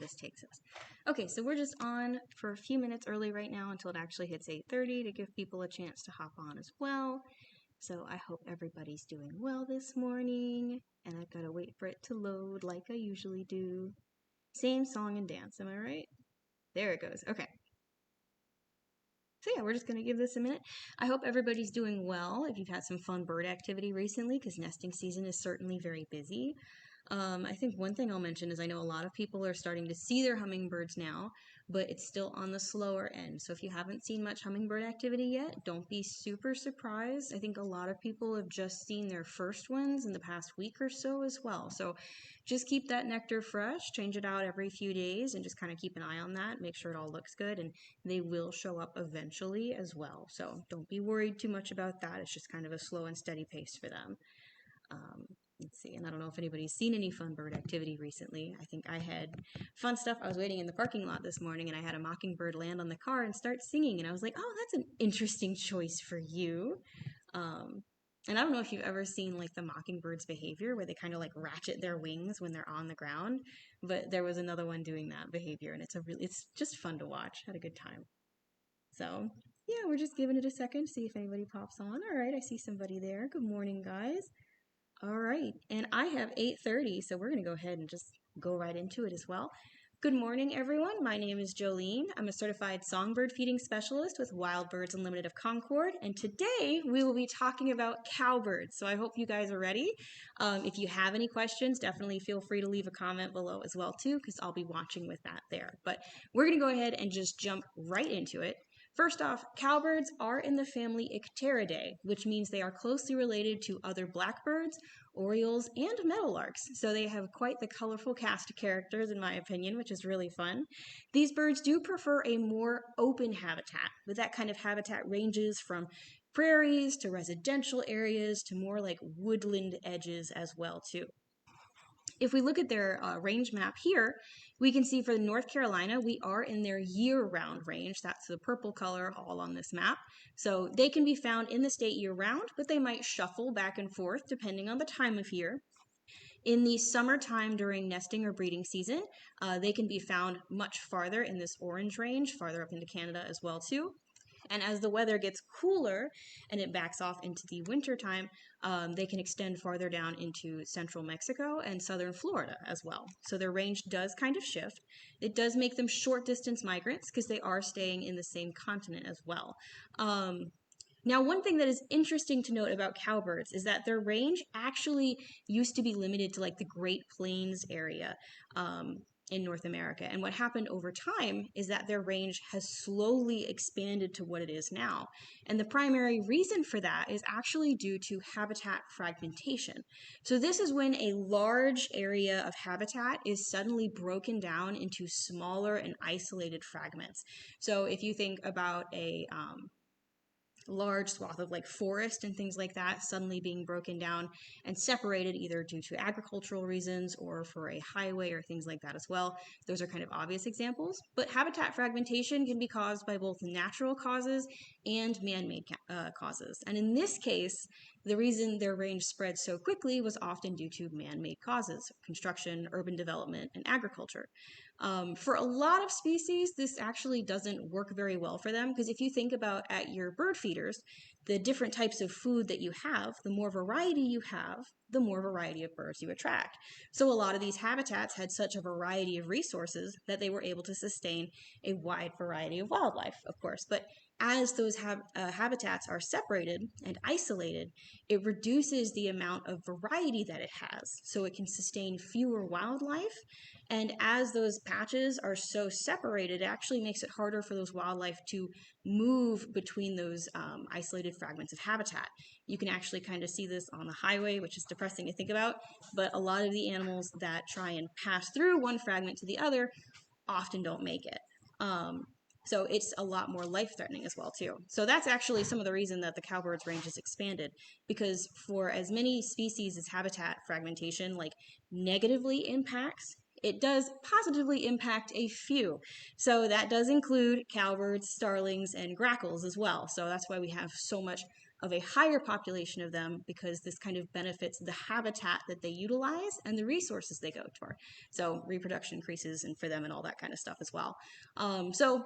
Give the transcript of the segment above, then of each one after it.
this takes us. Okay, so we're just on for a few minutes early right now until it actually hits 8:30 to give people a chance to hop on as well. So I hope everybody's doing well this morning, and I've got to wait for it to load like I usually do. Same song and dance, am I right? There it goes. Okay. So yeah, we're just going to give this a minute. I hope everybody's doing well. If you've had some fun bird activity recently, because nesting season is certainly very busy. I think one thing I'll mention is I know a lot of people are starting to see their hummingbirds now, but it's still on the slower end. So if you haven't seen much hummingbird activity yet, don't be super surprised. I think a lot of people have just seen their first ones in the past week or so as well. So just keep that nectar fresh, change it out every few days, and just kind of keep an eye on that, make sure it all looks good, and they will show up eventually as well. So don't be worried too much about that. It's just kind of a slow and steady pace for them. Let's see, and I don't know if anybody's seen any fun bird activity recently. I think I had fun stuff. I was waiting in the parking lot this morning and I had a mockingbird land on the car and start singing, and I was like, oh, that's an interesting choice for you. And I don't know if you've ever seen like the mockingbird's behavior where they kind of like ratchet their wings when they're on the ground, but there was another one doing that behavior, and it's just fun to watch. Had a good time. So yeah, we're just giving it a second, see if anybody pops on. All right, I see somebody there. Good morning, guys. All right, and I have 8:30, so we're going to go ahead and just go right into it as well. Good morning, everyone. My name is Jolene. I'm a certified songbird feeding specialist with Wild Birds Unlimited of Concord, and today we will be talking about cowbirds. So I hope you guys are ready. If you have any questions, definitely feel free to leave a comment below as well too, because I'll be watching with that there. But we're going to go ahead and just jump right into it. First off, cowbirds are in the family Icteridae, which means they are closely related to other blackbirds, orioles, and meadowlarks. So they have quite the colorful cast of characters, in my opinion, which is really fun. These birds do prefer a more open habitat, but that kind of habitat ranges from prairies to residential areas to more like woodland edges as well too. If we look at their range map here, we can see for North Carolina, we are in their year-round range. That's the purple color all on this map. So they can be found in the state year-round, but they might shuffle back and forth depending on the time of year. In the summertime during nesting or breeding season, they can be found much farther in this orange range, farther up into Canada as well too. And as the weather gets cooler and it backs off into the wintertime, they can extend farther down into central Mexico and southern Florida as well. So their range does kind of shift. It does make them short distance migrants because they are staying in the same continent as well. Now, one thing that is interesting to note about cowbirds is that their range actually used to be limited to like the Great Plains area in North America. And what happened over time is that their range has slowly expanded to what it is now. And the primary reason for that is actually due to habitat fragmentation. So this is when a large area of habitat is suddenly broken down into smaller and isolated fragments. So if you think about a large swath of like forest and things like that suddenly being broken down and separated either due to agricultural reasons or for a highway or things like that as well. Those are kind of obvious examples, but habitat fragmentation can be caused by both natural causes and man-made causes. And in this case, the reason their range spread so quickly was often due to man-made causes: construction, urban development, and agriculture. For a lot of species, this actually doesn't work very well for them, because if you think about at your bird feeders, the different types of food that you have, the more variety you have, the more variety of birds you attract. So a lot of these habitats had such a variety of resources that they were able to sustain a wide variety of wildlife, of course. But as those habitats are separated and isolated, it reduces the amount of variety that it has, so it can sustain fewer wildlife. And as those patches are so separated, it actually makes it harder for those wildlife to move between those isolated fragments of habitat. You can actually kind of see this on the highway, which is depressing to think about, but a lot of the animals that try and pass through one fragment to the other often don't make it. So it's a lot more life-threatening as well too. So that's actually some of the reason that the cowbird's range has expanded, because for as many species as habitat fragmentation like negatively impacts, it does positively impact a few. So that does include cowbirds, starlings, and grackles as well. So that's why we have so much of a higher population of them, because this kind of benefits the habitat that they utilize and the resources they go for. So reproduction increases and for them and all that kind of stuff as well. So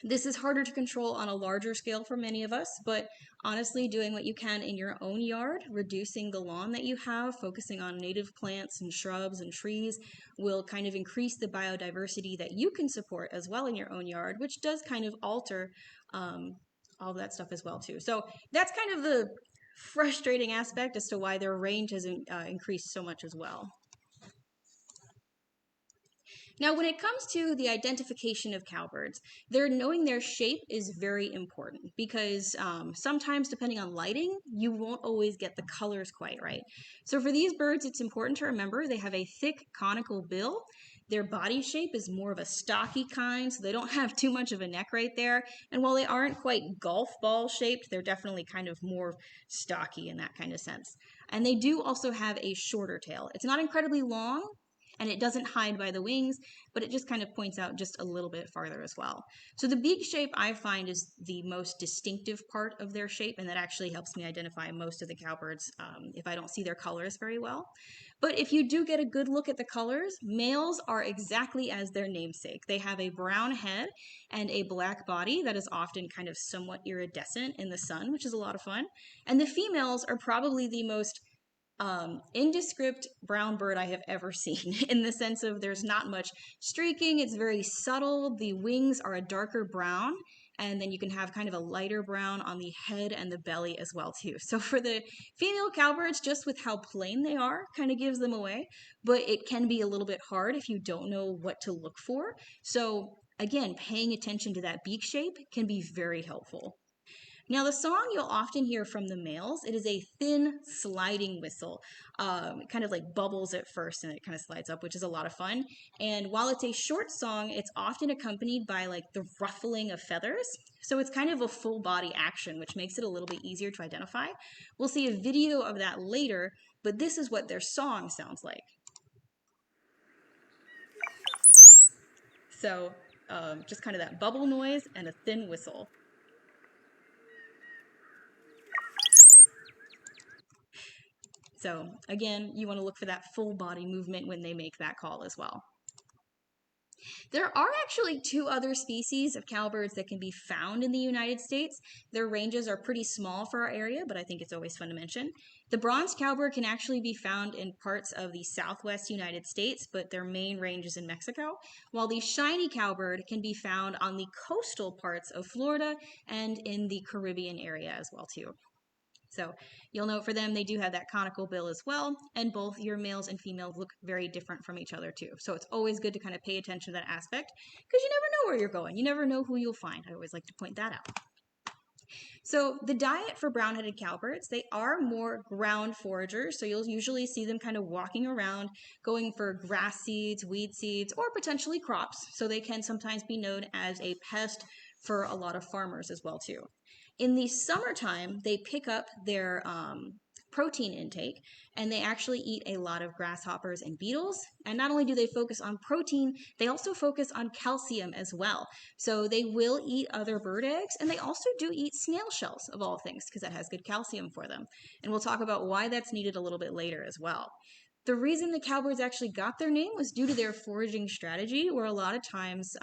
this is harder to control on a larger scale for many of us, but honestly, doing what you can in your own yard, reducing the lawn that you have, focusing on native plants and shrubs and trees will kind of increase the biodiversity that you can support as well in your own yard, which does kind of alter all of that stuff as well too. So that's kind of the frustrating aspect as to why their range has increased so much as well. Now, when it comes to the identification of cowbirds, knowing their shape is very important, because sometimes, depending on lighting, you won't always get the colors quite right. So for these birds, it's important to remember they have a thick conical bill. Their body shape is more of a stocky kind, so they don't have too much of a neck right there. And while they aren't quite golf ball shaped, they're definitely kind of more stocky in that kind of sense. And they do also have a shorter tail. It's not incredibly long, and it doesn't hide by the wings, but it just kind of points out just a little bit farther as well. So the beak shape, I find, is the most distinctive part of their shape, and that actually helps me identify most of the cowbirds if I don't see their colors very well. But if you do get a good look at the colors, males are exactly as their namesake. They have a brown head and a black body that is often kind of somewhat iridescent in the sun, which is a lot of fun. And the females are probably the most indescript brown bird I have ever seen, in the sense of there's not much streaking. It's very subtle. The wings are a darker brown, and then you can have kind of a lighter brown on the head and the belly as well too. So for the female cowbirds, just with how plain they are, kind of gives them away, but it can be a little bit hard if you don't know what to look for. So again, paying attention to that beak shape can be very helpful. Now, the song you'll often hear from the males, it is a thin sliding whistle. It kind of like bubbles at first and it kind of slides up, which is a lot of fun. And while it's a short song, it's often accompanied by like the ruffling of feathers. So it's kind of a full body action, which makes it a little bit easier to identify. We'll see a video of that later, but this is what their song sounds like. So just kind of that bubble noise and a thin whistle. So again, you want to look for that full body movement when they make that call as well. There are actually 2 other species of cowbirds that can be found in the United States. Their ranges are pretty small for our area, but I think it's always fun to mention. The bronze cowbird can actually be found in parts of the southwest United States, but their main range is in Mexico, while the shiny cowbird can be found on the coastal parts of Florida and in the Caribbean area as well too. So you'll note for them, they do have that conical bill as well, and both your males and females look very different from each other too. So it's always good to kind of pay attention to that aspect, because you never know where you're going. You never know who you'll find. I always like to point that out. So the diet for brown-headed cowbirds, they are more ground foragers. So you'll usually see them kind of walking around, going for grass seeds, weed seeds, or potentially crops. So they can sometimes be known as a pest for a lot of farmers as well too. In the summertime, they pick up their protein intake, and they actually eat a lot of grasshoppers and beetles. And not only do they focus on protein, they also focus on calcium as well. So they will eat other bird eggs, and they also do eat snail shells, of all things, because that has good calcium for them. And we'll talk about why that's needed a little bit later as well. The reason the cowbirds actually got their name was due to their foraging strategy, where a lot of times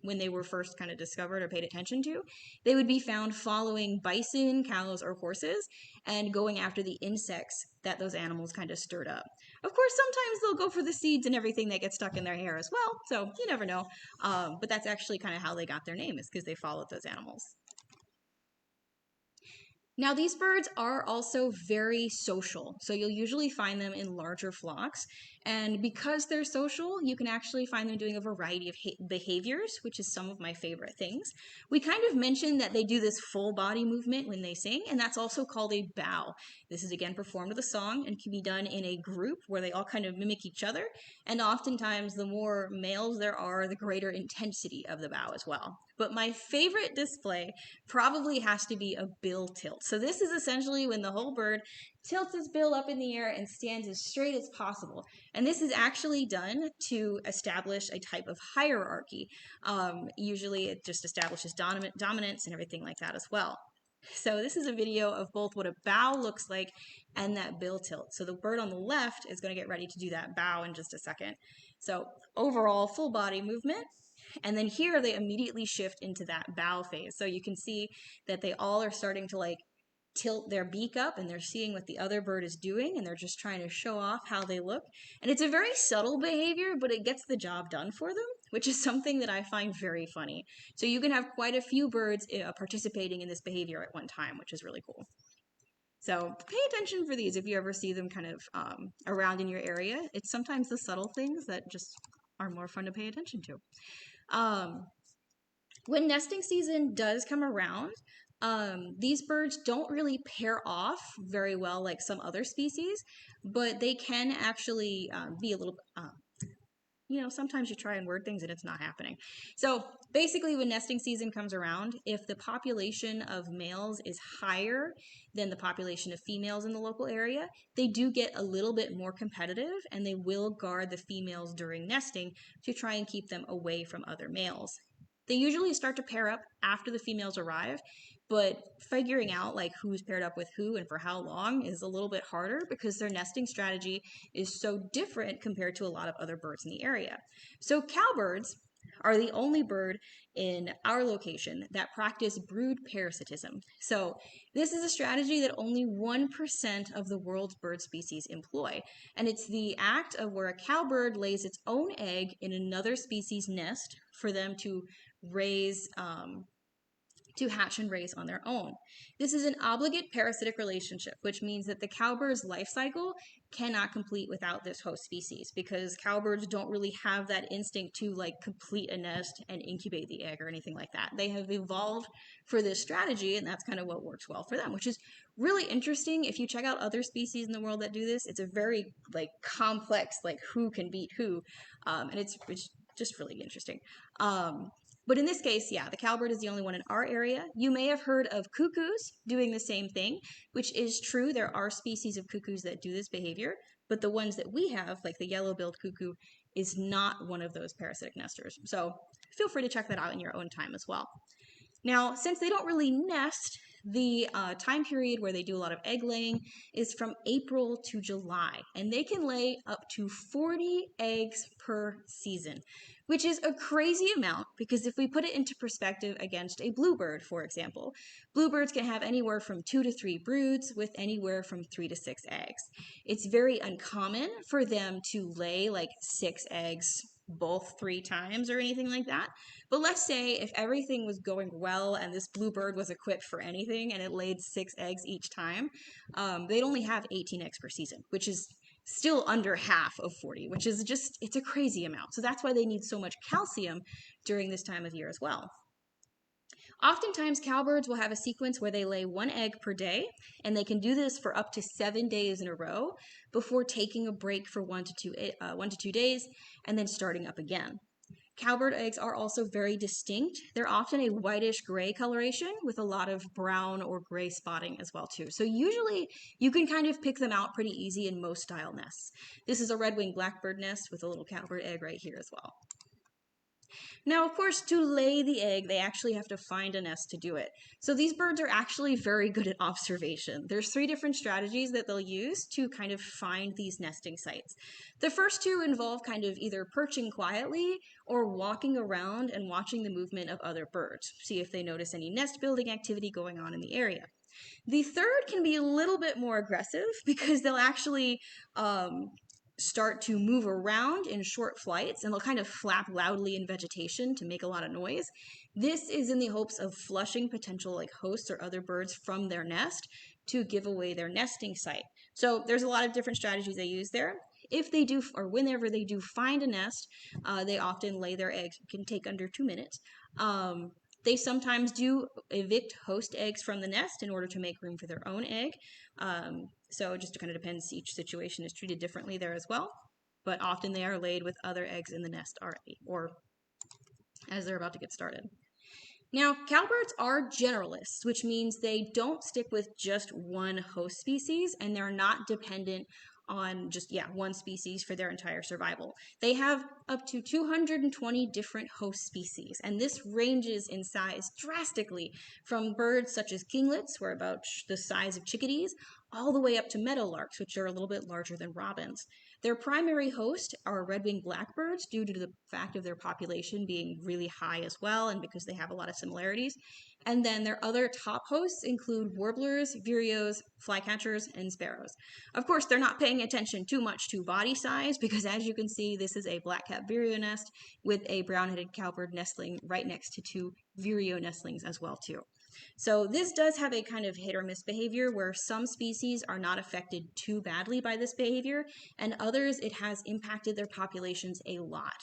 when they were first kind of discovered or paid attention to, they would be found following bison, cows, or horses and going after the insects that those animals kind of stirred up. Of course, sometimes they'll go for the seeds and everything that gets stuck in their hair as well, so you never know. But that's actually kind of how they got their name, is because they followed those animals. Now, these birds are also very social, so you'll usually find them in larger flocks. And because they're social, you can actually find them doing a variety of behaviors, which is some of my favorite things. We kind of mentioned that they do this full body movement when they sing, and that's also called a bow. This is again performed with a song and can be done in a group where they all kind of mimic each other. And oftentimes, the more males there are, the greater intensity of the bow as well. But my favorite display probably has to be a bill tilt. So this is essentially when the whole bird tilts its bill up in the air and stands as straight as possible. And this is actually done to establish a type of hierarchy. Usually it just establishes dominance and everything like that as well. So this is a video of both what a bow looks like and that bill tilt. So the bird on the left is going to get ready to do that bow in just a second. So overall full body movement. And then here they immediately shift into that bow phase. So you can see that they all are starting to like tilt their beak up and they're seeing what the other bird is doing and they're just trying to show off how they look. And it's a very subtle behavior, but it gets the job done for them, which is something that I find very funny. So you can have quite a few birds participating in this behavior at one time, which is really cool. So pay attention for these if you ever see them kind of around in your area. It's sometimes the subtle things that just are more fun to pay attention to. When nesting season does come around, these birds don't really pair off very well like some other species, but they can actually be a little, sometimes you try and word things and it's not happening. So basically when nesting season comes around, if the population of males is higher than the population of females in the local area, they do get a little bit more competitive and they will guard the females during nesting to try and keep them away from other males. They usually start to pair up after the females arrive, but figuring out like who's paired up with who and for how long is a little bit harder because their nesting strategy is so different compared to a lot of other birds in the area. So cowbirds are the only bird in our location that practice brood parasitism. So this is a strategy that only 1% of the world's bird species employ. And it's the act of where a cowbird lays its own egg in another species' nest for them to raise, to hatch and raise on their own. This is an obligate parasitic relationship, which means that the cowbird's life cycle cannot complete without this host species because cowbirds don't really have that instinct to like complete a nest and incubate the egg or anything like that. They have evolved for this strategy and that's kind of what works well for them, which is really interesting. If you check out other species in the world that do this, it's a very like complex, like who can beat who. And it's just really interesting. But in this case, yeah, the cowbird is the only one in our area. You may have heard of cuckoos doing the same thing, which is true. There are species of cuckoos that do this behavior, but the ones that we have, like the yellow-billed cuckoo, is not one of those parasitic nesters. So feel free to check that out in your own time as well. Now, since they don't really nest, the time period where they do a lot of egg laying is from April to July, and they can lay up to 40 eggs per season, which is a crazy amount because if we put it into perspective against a bluebird, for example, bluebirds can have anywhere from 2 to 3 broods with anywhere from 3 to 6 eggs. It's very uncommon for them to lay like 6 eggs both 3 times or anything like that. But let's say if everything was going well and this bluebird was equipped for anything and it laid 6 eggs each time, they'd only have 18 eggs per season, which is still under half of 40, which is just, it's a crazy amount. So that's why they need so much calcium during this time of year as well. Oftentimes, cowbirds will have a sequence where they lay 1 egg per day, and they can do this for up to 7 days in a row before taking a break for 1 to 2 days and then starting up again. Cowbird eggs are also very distinct. They're often a whitish gray coloration with a lot of brown or gray spotting as well too. So usually you can kind of pick them out pretty easy in most style nests. This is a red-winged blackbird nest with a little cowbird egg right here as well. Now, of course, to lay the egg, they actually have to find a nest to do it. So these birds are actually very good at observation. There's 3 different strategies that they'll use to kind of find these nesting sites. The first 2 involve kind of either perching quietly or walking around and watching the movement of other birds, see if they notice any nest building activity going on in the area. The third can be a little bit more aggressive because they'll actually start to move around in short flights and they'll kind of flap loudly in vegetation to make a lot of noise. This is in the hopes of flushing potential like hosts or other birds from their nest to give away their nesting site. So there's a lot of different strategies they use there. If they do, or whenever they do find a nest, they often lay their eggs. It can take under 2 minutes. They sometimes do evict host eggs from the nest in order to make room for their own egg. So it just kind of depends. Each situation is treated differently there as well. But often they are laid with other eggs in the nest already, or as they're about to get started. Now, cowbirds are generalists, which means they don't stick with just one host species and they're not dependent on just, one species for their entire survival. They have up to 220 different host species, and this ranges in size drastically from birds such as kinglets, who are about the size of chickadees, all the way up to meadowlarks, which are a little bit larger than robins. Their primary host are red-winged blackbirds due to the fact of their population being really high as well, and because they have a lot of similarities. And then their other top hosts include warblers, vireos, flycatchers, and sparrows. Of course, they're not paying attention too much to body size because, as you can see, this is a black-capped vireo nest with a brown-headed cowbird nestling right next to two vireo nestlings as well too. So this does have a kind of hit or miss behavior where some species are not affected too badly by this behavior, and others it has impacted their populations a lot.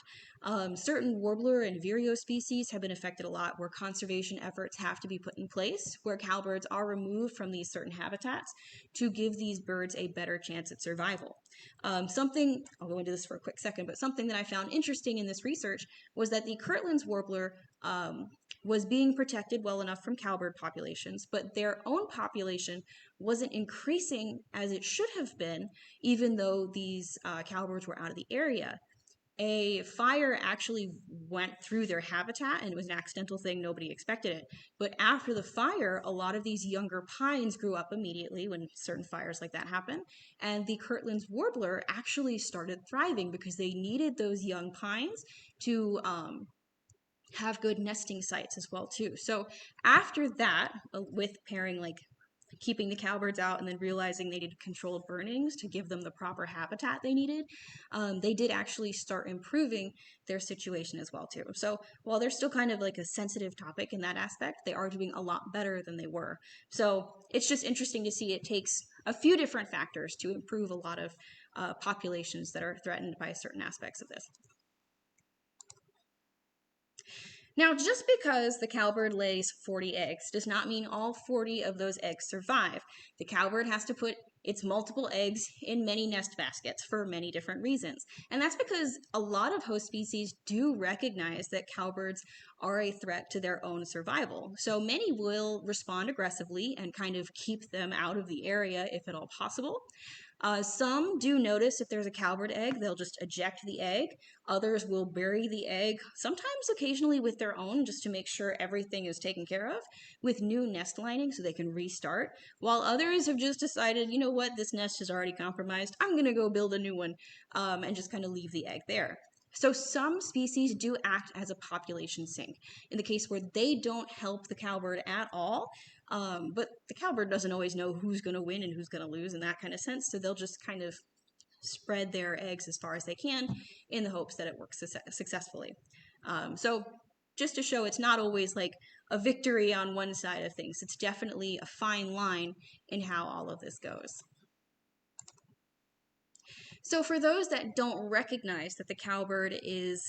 Certain warbler and vireo species have been affected a lot, where conservation efforts have to be put in place, where cowbirds are removed from these certain habitats to give these birds a better chance at survival. I'll go into this for a quick second, but something that I found interesting in this research was that the Kirtland's warbler was being protected well enough from cowbird populations, but their own population wasn't increasing as it should have been, even though these cowbirds were out of the area. A fire actually went through their habitat, and it was an accidental thing. Nobody expected it. But after the fire, a lot of these younger pines grew up immediately when certain fires like that happen. And the Kirtland's warbler actually started thriving because they needed those young pines to have good nesting sites as well too. So after that, with pairing like keeping the cowbirds out and then realizing they needed controlled burnings to give them the proper habitat they needed, they did actually start improving their situation as well too. So while they're still kind of like a sensitive topic in that aspect, they are doing a lot better than they were. So it's just interesting to see it takes a few different factors to improve a lot of populations that are threatened by certain aspects of this. Now, just because the cowbird lays 40 eggs does not mean all 40 of those eggs survive. The cowbird has to put its multiple eggs in many nest baskets for many different reasons. And that's because a lot of host species do recognize that cowbirds are a threat to their own survival. So many will respond aggressively and kind of keep them out of the area if at all possible. Some do notice if there's a cowbird egg, they'll just eject the egg. Others will bury the egg, sometimes occasionally with their own, just to make sure everything is taken care of, with new nest lining so they can restart. While others have just decided, you know what, this nest is already compromised, I'm going to go build a new one, and just kind of leave the egg there. So some species do act as a population sink in the case where they don't help the cowbird at all. But the cowbird doesn't always know who's going to win and who's going to lose in that kind of sense. So they'll just kind of spread their eggs as far as they can in the hopes that it works successfully. So just to show it's not always like a victory on one side of things. It's definitely a fine line in how all of this goes. So for those that don't recognize that the cowbird is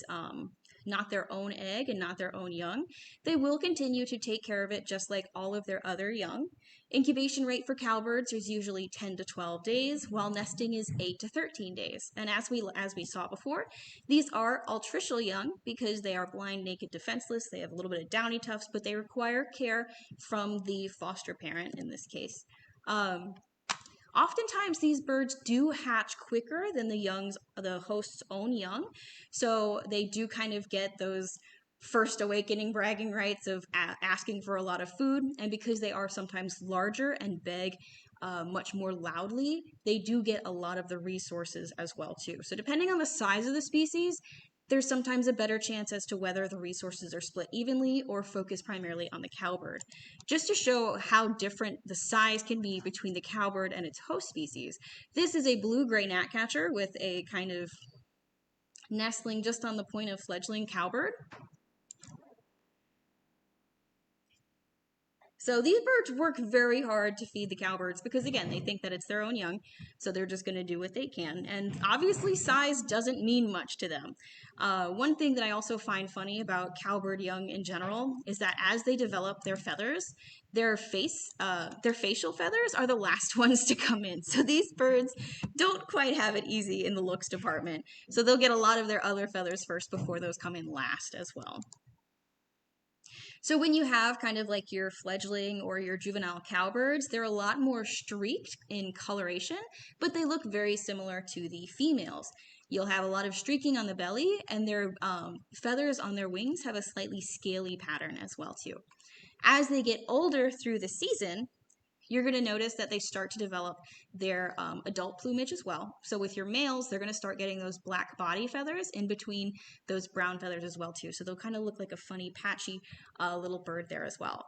not their own egg and not their own young, they will continue to take care of it just like all of their other young. Incubation rate for cowbirds is usually 10 to 12 days, while nesting is 8 to 13 days. And as we saw before, these are altricial young because they are blind, naked, defenseless. They have a little bit of downy tufts, but they require care from the foster parent in this case. Oftentimes, these birds do hatch quicker than the host's own young, so they do kind of get those first awakening bragging rights of asking for a lot of food, and because they are sometimes larger and beg much more loudly, they do get a lot of the resources as well too. So depending on the size of the species, there's sometimes a better chance as to whether the resources are split evenly or focused primarily on the cowbird. Just to show how different the size can be between the cowbird and its host species, this is a blue-gray gnatcatcher with a kind of nestling just on the point of fledgling cowbird. So these birds work very hard to feed the cowbirds because, again, they think that it's their own young, so they're just going to do what they can. And obviously, size doesn't mean much to them. One thing that I also find funny about cowbird young in general is that as they develop their feathers, their facial feathers are the last ones to come in. So these birds don't quite have it easy in the looks department. So they'll get a lot of their other feathers first before those come in last as well. So when you have kind of like your fledgling or your juvenile cowbirds, they're a lot more streaked in coloration, but they look very similar to the females. You'll have a lot of streaking on the belly, and their feathers on their wings have a slightly scaly pattern as well too. As they get older through the season, you're going to notice that they start to develop their adult plumage as well. So with your males, they're going to start getting those black body feathers in between those brown feathers as well too. So they'll kind of look like a funny patchy little bird there as well.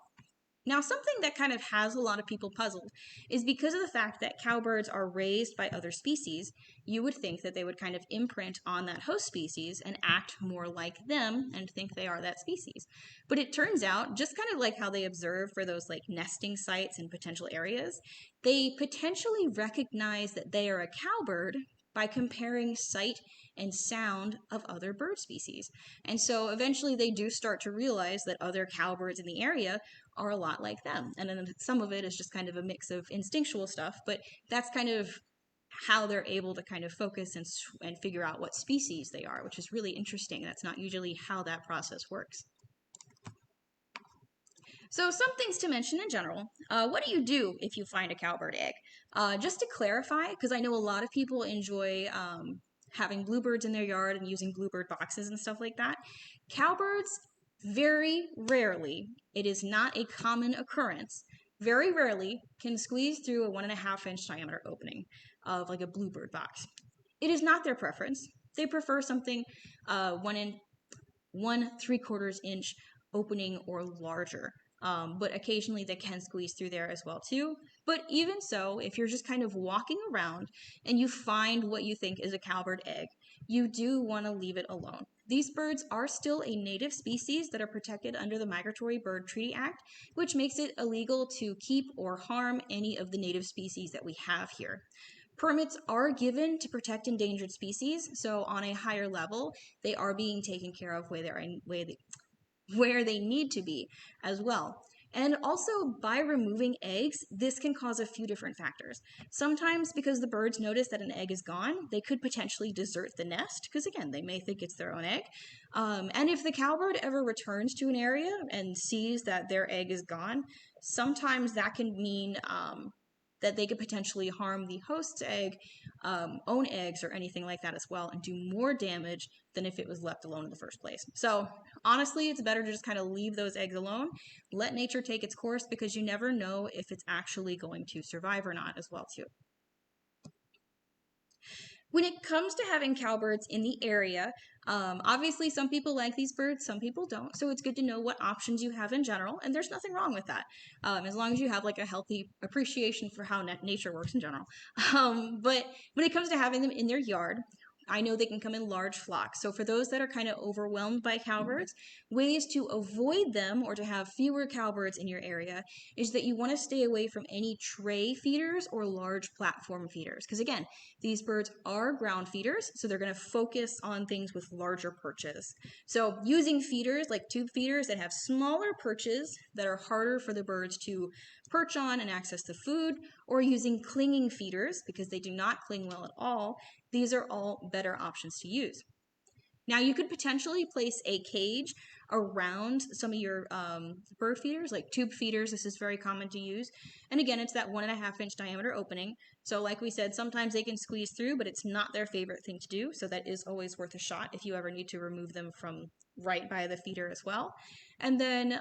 Now, something that kind of has a lot of people puzzled is because of the fact that cowbirds are raised by other species, you would think that they would kind of imprint on that host species and act more like them and think they are that species. But it turns out, just kind of like how they observe for those like nesting sites and potential areas, they potentially recognize that they are a cowbird by comparing sight and sound of other bird species. And so eventually they do start to realize that other cowbirds in the area are a lot like them. And then some of it is just kind of a mix of instinctual stuff, but that's kind of how they're able to kind of focus and figure out what species they are, which is really interesting. That's not usually how that process works. So some things to mention in general. What do you do if you find a cowbird egg? Just to clarify, because I know a lot of people enjoy having bluebirds in their yard and using bluebird boxes and stuff like that. Cowbirds, very rarely, it is not a common occurrence, very rarely can squeeze through a 1.5-inch diameter opening of like a bluebird box. It is not their preference. They prefer something 1 3/4 inch opening or larger. But occasionally they can squeeze through there as well too. But even so, if you're just kind of walking around and you find what you think is a cowbird egg, you do want to leave it alone. These birds are still a native species that are protected under the Migratory Bird Treaty Act, which makes it illegal to keep or harm any of the native species that we have here. Permits are given to protect endangered species, so on a higher level, they are being taken care of where they need to be as well. And also, by removing eggs, this can cause a few different factors. Sometimes, because the birds notice that an egg is gone, they could potentially desert the nest, because again, they may think it's their own egg. And if the cowbird ever returns to an area and sees that their egg is gone, sometimes that can mean that they could potentially harm the host's egg, own eggs, or anything like that as well, and do more damage than if it was left alone in the first place. So honestly, it's better to just kind of leave those eggs alone, let nature take its course, because you never know if it's actually going to survive or not as well too. When it comes to having cowbirds in the area, obviously some people like these birds, some people don't. So it's good to know what options you have in general, and there's nothing wrong with that, as long as you have like a healthy appreciation for how nature works in general. But when it comes to having them in their yard, I know they can come in large flocks. So for those that are kind of overwhelmed by cowbirds, ways to avoid them or to have fewer cowbirds in your area is that you want to stay away from any tray feeders or large platform feeders. Because again, these birds are ground feeders, so they're going to focus on things with larger perches. So using feeders like tube feeders that have smaller perches that are harder for the birds to perch on and access the food, or using clinging feeders because they do not cling well at all, these are all better options to use. Now, you could potentially place a cage around some of your bird feeders, like tube feeders. This is very common to use. And again, it's that 1.5-inch diameter opening. So like we said, sometimes they can squeeze through, but it's not their favorite thing to do. So that is always worth a shot if you ever need to remove them from right by the feeder as well. And then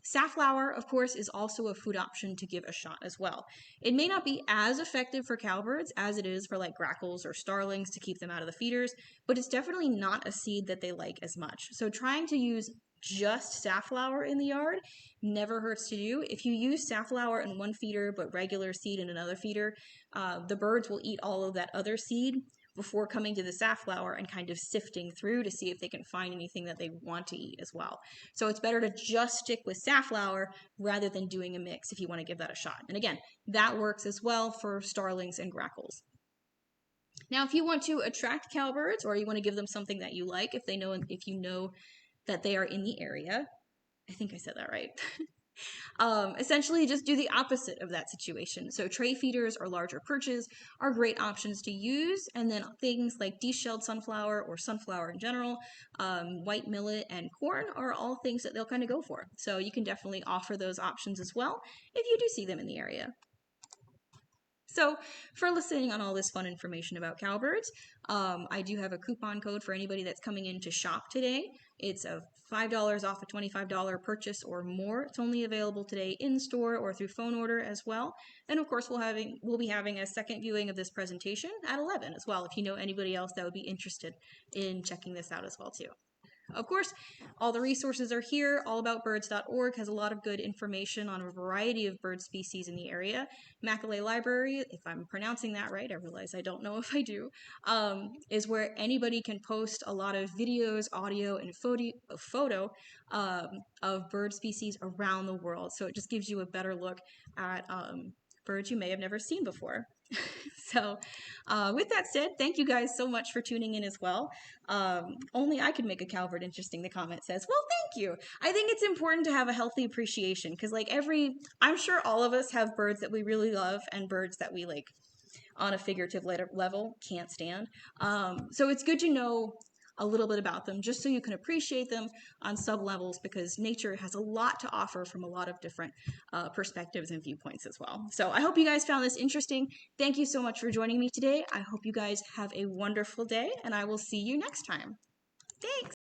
safflower, of course, is also a food option to give a shot as well. It may not be as effective for cowbirds as it is for like grackles or starlings to keep them out of the feeders, but it's definitely not a seed that they like as much. So trying to use just safflower in the yard never hurts to do. If you use safflower in one feeder but regular seed in another feeder, the birds will eat all of that other seed before coming to the safflower and kind of sifting through to see if they can find anything that they want to eat as well. So it's better to just stick with safflower rather than doing a mix if you want to give that a shot. And again, that works as well for starlings and grackles. Now, if you want to attract cowbirds or you want to give them something that you like, if you know that they are in the area, I think I said that right. Essentially, just do the opposite of that situation. So tray feeders or larger perches are great options to use, and then things like de-shelled sunflower or sunflower in general, white millet and corn are all things that they'll kind of go for. So you can definitely offer those options as well if you do see them in the area. So for listening on all this fun information about cowbirds, I do have a coupon code for anybody that's coming in to shop today. It's a $5 off a $25 purchase or more. It's only available today in store or through phone order as well. And of course, we'll be having a second viewing of this presentation at 11 as well, if you know anybody else that would be interested in checking this out as well too. Of course, all the resources are here. Allaboutbirds.org has a lot of good information on a variety of bird species in the area. Macaulay Library, if I'm pronouncing that right, I realize I don't know if I do, is where anybody can post a lot of videos, audio, and photo of bird species around the world. So it just gives you a better look at birds you may have never seen before. So with that said, thank you guys so much for tuning in as well. Only I could make a cowbird interesting, the comment says. Well, thank you. I think it's important to have a healthy appreciation because I'm sure all of us have birds that we really love and birds that we like on a figurative level can't stand. So it's good to know a little bit about them just so you can appreciate them on sub levels because nature has a lot to offer from a lot of different perspectives and viewpoints as well. So I hope you guys found this interesting. Thank you so much for joining me today. I hope you guys have a wonderful day and I will see you next time. Thanks.